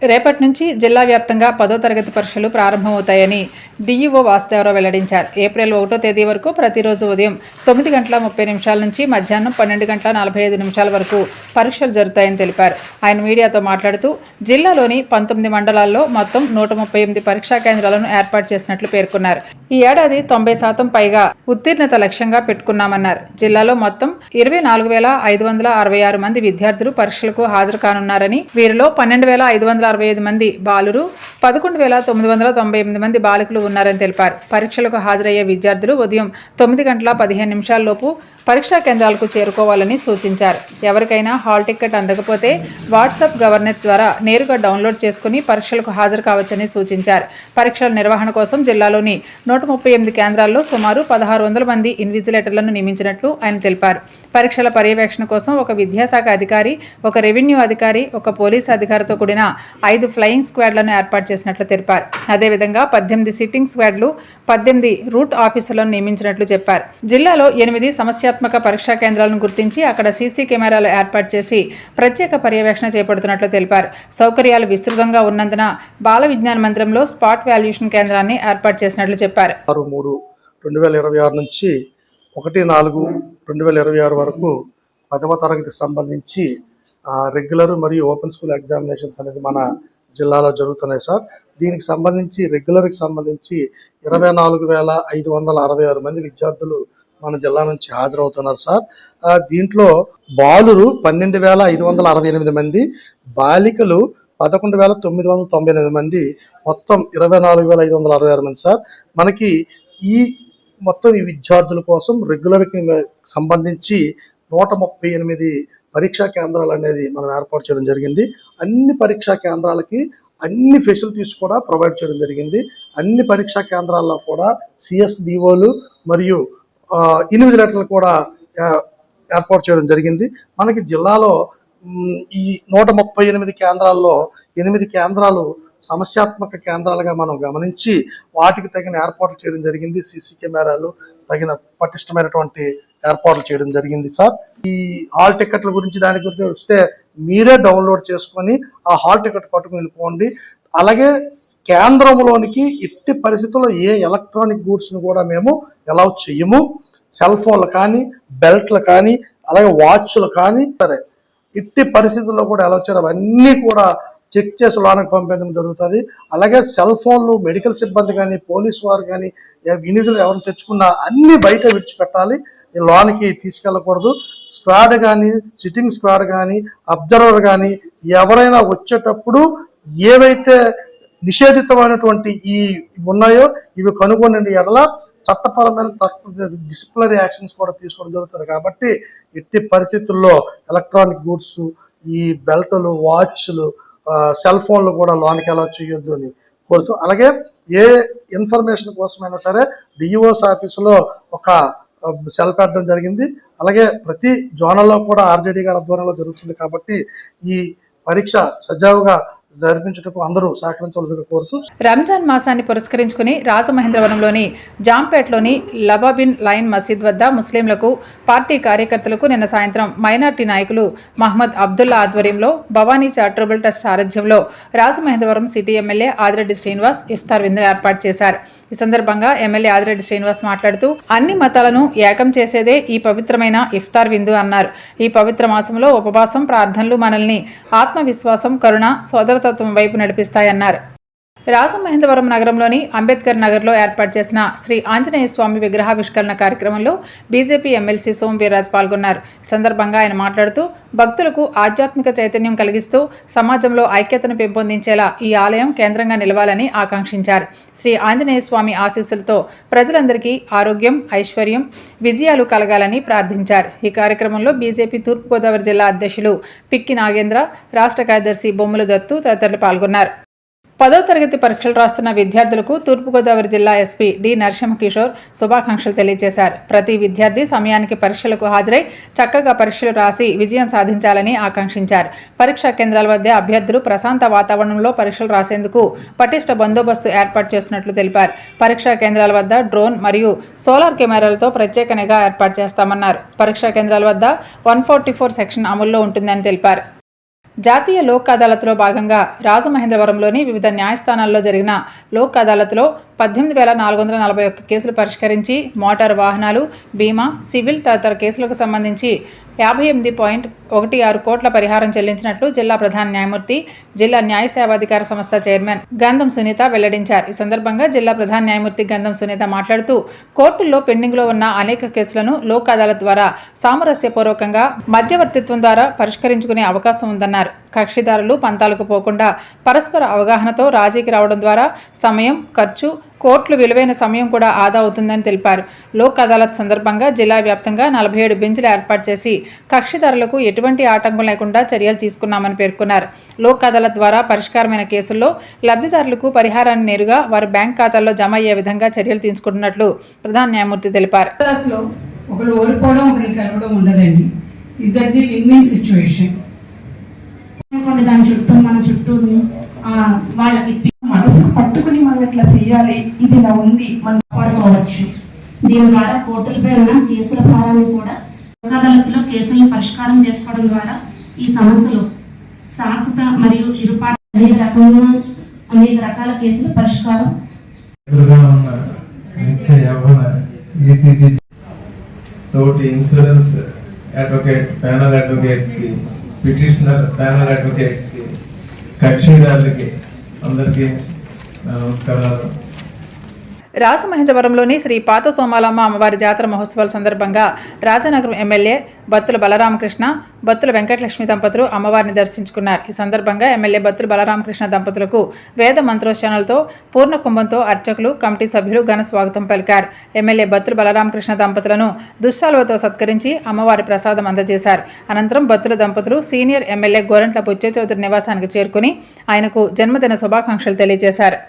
రేపటి నుంచి జిల్లా వ్యాప్తంగా 10వ తరగతి పరీక్షలు ప్రారంభమవుతాయని డీఈఓ వాసుదేవరావు వెల్లడించారు. ఏప్రిల్ 1వ తేదీ వరకు ప్రతిరోజు ఉదయం 9 గంటల 30 నిమిషాల నుంచి మధ్యాహ్నం 12 గంటల 45 నిమిషాల వరకు పరీక్షలు జరుగుతాయని తెలిపారు. ఆయన మీడియాతో మాట్లాడుతూ జిల్లాలోని 19 మండలాల్లో మొత్తం 138 పరీక్షా కేంద్రాలను ఏర్పాటు చేసినట్లు పేర్కొన్నారు. ఈ ఏడాది 90% పైగా ఉత్తీర్ణత లక్ష్యంగా పెట్టుకున్నామన్నారు. జిల్లాలో మొత్తం 24,566 మంది విద్యార్థులు పరీక్షలకు హాజరు కానున్నారని, వీరిలో 12,565 మంది బాలురు, 11,998 మంది బాలికలు ఉన్నారని తెలిపారు. పరీక్షలకు హాజరయ్యే విద్యార్థులు ఉదయం 9 గంటల 15 నిమిషాల్లోపు పరీక్షా కేంద్రాలకు చేరుకోవాలని సూచించారు. ఎవరికైనా హాల్ టికెట్ అందకపోతే వాట్సాప్ గవర్నెన్స్ ద్వారా నేరుగా డౌన్లోడ్ చేసుకుని పరీక్షలకు హాజరు కావచ్చని సూచించారు. పరీక్షల నిర్వహణ కోసం జిల్లాలోని 138 కేంద్రాల్లో సుమారు 1,600 మంది ఇన్విజిలేటర్లను నియమించినట్లు ఆయన తెలిపారు. పరీక్షల పర్యవేక్షణ కోసం ఒక విద్యాశాఖ అధికారి, ఒక రెవెన్యూ అధికారి, ఒక పోలీసు అధికారితో కూడిన 5 ఫ్లయింగ్ స్క్వాడ్లను ఏర్పాటు చేసినట్లు తెలిపారు. అదేవిధంగా 18 సిట్టింగ్ స్క్వాడ్లు, 18 రూట్ ఆఫీసర్లను నియమించినట్లు చెప్పారు. జిల్లాలో 8 సమస్యాత్మక పరీక్షా కేంద్రాలను గుర్తించి అక్కడ సీసీ కెమెరాలు ఏర్పాటు చేసి ప్రత్యేక పర్యవేక్షణ చేపడుతున్నట్లు తెలిపారు. సౌకర్యాలు విస్తృతంగా ఉన్నందున బాల విజ్ఞాన మందిరంలో స్పాట్ వాల్యుయేషన్ కేంద్రాన్ని ఏర్పాటు చేసినట్లు చెప్పారు. 6/3/2026 నుంచి 1/4/2026 వరకు 10వ తరగతికి సంబంధించి రెగ్యులర్ మరియు ఓపెన్ స్కూల్ ఎగ్జామినేషన్స్ అనేది మన జిల్లాలో జరుగుతున్నాయి సార్. దీనికి సంబంధించి రెగ్యులర్కి సంబంధించి 24,566 మంది విద్యార్థులు మన జిల్లా నుంచి హాజరవుతున్నారు సార్. దీంట్లో బాలురు 12,568 మంది, బాలికలు 11,998 మంది, మొత్తం 24,566 మంది సార్. మనకి ఈ మొత్తం ఈ విద్యార్థుల కోసం రెగ్యులర్కి సంబంధించి 138 పరీక్షా కేంద్రాలు అనేది మనం ఏర్పాటు చేయడం జరిగింది. అన్ని పరీక్షా కేంద్రాలకి అన్ని ఫెసిలిటీస్ కూడా ప్రొవైడ్ చేయడం జరిగింది. అన్ని పరీక్షా కేంద్రాల్లో కూడా సిఎస్డిఓలు మరియు ఇన్విజిలేటర్లు కూడా ఏర్పాటు చేయడం జరిగింది. మనకి జిల్లాలో ఈ 138 కేంద్రాల్లో 8 కేంద్రాలు సమస్యాత్మక కేంద్రాలుగా మనం గమనించి వాటికి తగిన ఏర్పాట్లు చేయడం జరిగింది. సీసీ కెమెరాలు, తగిన పటిష్టమైనటువంటి ఏర్పాట్లు చేయడం జరిగింది సార్. ఈ హాల్ టికెట్ల గురించి దాని గురించి వస్తే మీరే డౌన్లోడ్ చేసుకొని ఆ హాల్ టికెట్ పట్టుకుని వెళ్ళిపోండి. అలాగే కేంద్రంలోనికి ఎట్టి పరిస్థితుల్లో ఏ ఎలక్ట్రానిక్ గూడ్స్ని కూడా మేము అలౌ చేయము. సెల్ ఫోన్లు కానీ, బెల్ట్లు కానీ, అలాగే వాచ్లు కానీ సరే ఎట్టి పరిస్థితుల్లో కూడా అలౌ చేయరు. అవన్నీ కూడా చెక్ చేసి లోనికి పంపించడం జరుగుతుంది. అలాగే సెల్ ఫోన్లు మెడికల్ సిబ్బంది కానీ, పోలీసు వారు కానీ, ఇండివిజువల్ ఎవరిని తెచ్చుకున్నా అన్ని బయట విడిచిపెట్టాలి, లోనికి తీసుకెళ్ళకూడదు. స్క్వాడ్ కానీ, సిట్టింగ్ స్క్వాడ్ కానీ, అబ్జర్వర్ కానీ ఎవరైనా వచ్చేటప్పుడు ఏవైతే నిషేధితమైనటువంటి ఈ ఉన్నాయో ఇవి కనుగొనండి ఎడల చట్టపరమైన డిసిప్లినరీ యాక్షన్స్ కూడా తీసుకోవడం జరుగుతుంది. కాబట్టి ఎట్టి పరిస్థితుల్లో ఎలక్ట్రానిక్ గూడ్స్, ఈ బెల్టులు, వాచ్లు, సెల్ ఫోన్లు కూడా లోనికి అలౌ చేయొద్దు అని కోరుతూ, అలాగే ఏ ఇన్ఫర్మేషన్ కోసమైనా సరే డిఈఓస్ ఆఫీసులో ఒక సెల్ పెట్టడం జరిగింది. అలాగే ప్రతి జోనల్లో కూడా ఆర్జేడీ గారి ఆధ్వర్యంలో జరుగుతుంది. కాబట్టి ఈ పరీక్ష సజావుగా జరిపించుటకు అందరూ సహకరించాలని కోరుతూ, రంజాన్ మాసాన్ని పురస్కరించుకుని రాజమహేంద్రవరంలోని జాంపేట్లోని లబాబిన్ లైన్ మసీద్ వద్ద ముస్లింలకు, పార్టీ కార్యకర్తలకు నిన్న సాయంత్రం మైనార్టీ నాయకులు మహమ్మద్ అబ్దుల్లా ఆధ్వర్యంలో భవానీ చారిటబుల్ ట్రస్ట్ సారథ్యంలో రాజమహేంద్రవరం సిటీ ఎమ్మెల్యే ఆదిరెడ్డి శ్రీనివాస్ ఇఫ్తార్ విందు ఏర్పాటు చేశారు. ఈ సందర్భంగా ఎమ్మెల్యే ఆదిరెడ్డి శ్రీనివాస్ మాట్లాడుతూ అన్ని మతాలను ఏకం చేసేదే ఈ పవిత్రమైన ఇఫ్తార్ విందు అన్నారు. ఈ పవిత్ర మాసంలో ఉపవాసం, ప్రార్థనలు మనల్ని ఆత్మవిశ్వాసం, కరుణ, సోదరతత్వం వైపు నడిపిస్తాయన్నారు. రాజమహేంద్రవరం నగరంలోని అంబేద్కర్ నగర్లో ఏర్పాటు చేసిన శ్రీ ఆంజనేయ స్వామి విగ్రహావిష్కరణ కార్యక్రమంలో బీజేపీ ఎమ్మెల్సీ సోము వీర్రాజు పాల్గొన్నారు. ఈ సందర్భంగా ఆయన మాట్లాడుతూ భక్తులకు ఆధ్యాత్మిక చైతన్యం కలిగిస్తూ సమాజంలో ఐక్యతను పెంపొందించేలా ఈ ఆలయం కేంద్రంగా నిలవాలని ఆకాంక్షించారు. శ్రీ ఆంజనేయ స్వామి ఆశీస్సులతో ప్రజలందరికీ ఆరోగ్యం, ఐశ్వర్యం, విజయాలు కలగాలని ప్రార్థించారు. ఈ కార్యక్రమంలో బీజేపీ తూర్పుగోదావరి జిల్లా అధ్యక్షులు పిక్కి నాగేంద్ర, రాష్ట్ర కార్యదర్శి బొమ్మల దత్తు తదితరులు పాల్గొన్నారు. 10వ తరగతి పరీక్షలు రాస్తున్న విద్యార్థులకు తూర్పుగోదావరి జిల్లా ఎస్పీ డి నరసింహకిషోర్ శుభాకాంక్షలు తెలియజేశారు. ప్రతి విద్యార్థి సమయానికి పరీక్షలకు హాజరై చక్కగా పరీక్షలు రాసి విజయం సాధించాలని ఆకాంక్షించారు. పరీక్షా కేంద్రాల వద్ద అభ్యర్థులు ప్రశాంత వాతావరణంలో పరీక్షలు రాసేందుకు పటిష్ట బందోబస్తు ఏర్పాటు చేస్తున్నట్లు తెలిపారు. పరీక్షా కేంద్రాల వద్ద డ్రోన్ మరియు సోలార్ కెమెరాలతో ప్రత్యేక నిఘా ఏర్పాటు చేస్తామన్నారు. పరీక్షా కేంద్రాల వద్ద 144 సెక్షన్ అమల్లో ఉంటుందని తెలిపారు. జాతీయ లోక్ అదాలత్లో భాగంగా రాజమహేంద్రవరంలోని వివిధ న్యాయస్థానాల్లో జరిగిన లోక్ అదాలత్లో 18,441 కేసులు పరిష్కరించి మోటారు వాహనాలు, బీమా, సివిల్ తదితర కేసులకు సంబంధించి 58.16 కోట్ల పరిహారం చెల్లించినట్లు జిల్లా ప్రధాన న్యాయమూర్తి, జిల్లా న్యాయ సేవాధికార సంస్థ చైర్మన్ గంధం సునీత వెల్లడించారు. ఈ సందర్భంగా జిల్లా ప్రధాన న్యాయమూర్తి గంధం సునీత మాట్లాడుతూ కోర్టుల్లో పెండింగ్లో ఉన్న అనేక కేసులను లోక్ అదాలత్ ద్వారా సామరస్యపూర్వకంగా మధ్యవర్తిత్వం ద్వారా పరిష్కరించుకునే అవకాశం ఉందన్నారు. కక్షిదారులు పంతాలకు పోకుండా పరస్పర అవగాహనతో రాజీకి రావడం ద్వారా సమయం, ఖర్చు, కోర్టులు విలువైన సమయం కూడా ఆదా అవుతుందని తెలిపారు. లోక్ అదాలత్ సందర్భంగా జిల్లా వ్యాప్తంగా 47 బెంచ్లు ఏర్పాటు చేసి కక్షిదారులకు ఎటువంటి ఆటంకం లేకుండా చర్యలు తీసుకున్నామని పేర్కొన్నారు. లోక్ అదాలత్ ద్వారా పరిష్కారమైన కేసుల్లో లబ్ధిదారులకు పరిహారాన్ని నేరుగా వారి బ్యాంక్ ఖాతాల్లో జమ అయ్యే విధంగా చర్యలు తీసుకుంటున్నట్లు ప్రధాన న్యాయమూర్తి తెలిపారు. అదాలత్లో ఒకరు ఓడిపోవడం, ఒకరికి గెలవడం ఉండదండి. ఇద్దరిది విన్ విన్ సిచ్యువేషన్. దాని చుట్టూ మన చుట్టూ వాళ్ళకి మనసుకు పట్టుకుని మనం ఇట్లా చెయ్యాలి, ఇది ఇలా ఉంది మనం పడుకోవచ్చు. దీని ద్వారా కోర్టులపై ఉన్న కేసుల భారాన్ని కూడా లోక్ అదాలత్లో కేసులను పరిష్కారం చేసుకోవడం ద్వారా ఈ సమస్యలు శాశ్వత మరియు అనేక రకాల కేసుల పరిష్కారం. తోటి ఇన్సూరెన్స్ అడ్వకేట్ ప్యానల్ అడ్వకేట్స్ కి, పిటిషనర్ ప్యానల్ అడ్వకేట్స్ కి, కక్షిదారులకి అందరికీ నమస్కారాలు. రాజమహేంద్రవరంలోని శ్రీ పాత సోమాలమ్మ అమ్మవారి జాతర మహోత్సవాల సందర్భంగా రాజనగరం ఎమ్మెల్యే బత్తుల బలరామకృష్ణ, బత్తుల వెంకటలక్ష్మి దంపతులు అమ్మవారిని దర్శించుకున్నారు. ఈ సందర్భంగా ఎమ్మెల్యే బత్తుల బలరామకృష్ణ దంపతులకు వేద మంత్రోచ్చారణలతో పూర్ణ కుంభంతో అర్చకులు, కమిటీ సభ్యులు ఘన స్వాగతం పలికారు. ఎమ్మెల్యే బత్తుల బలరామకృష్ణ దంపతులను దుశ్శాలువతో సత్కరించి అమ్మవారి ప్రసాదం అందజేశారు. అనంతరం బత్తుల దంపతులు సీనియర్ ఎమ్మెల్యే గోరంట్ల బుచ్చే చౌదరి నివాసానికి చేరుకుని ఆయనకు జన్మదిన శుభాకాంక్షలు తెలియజేశారు.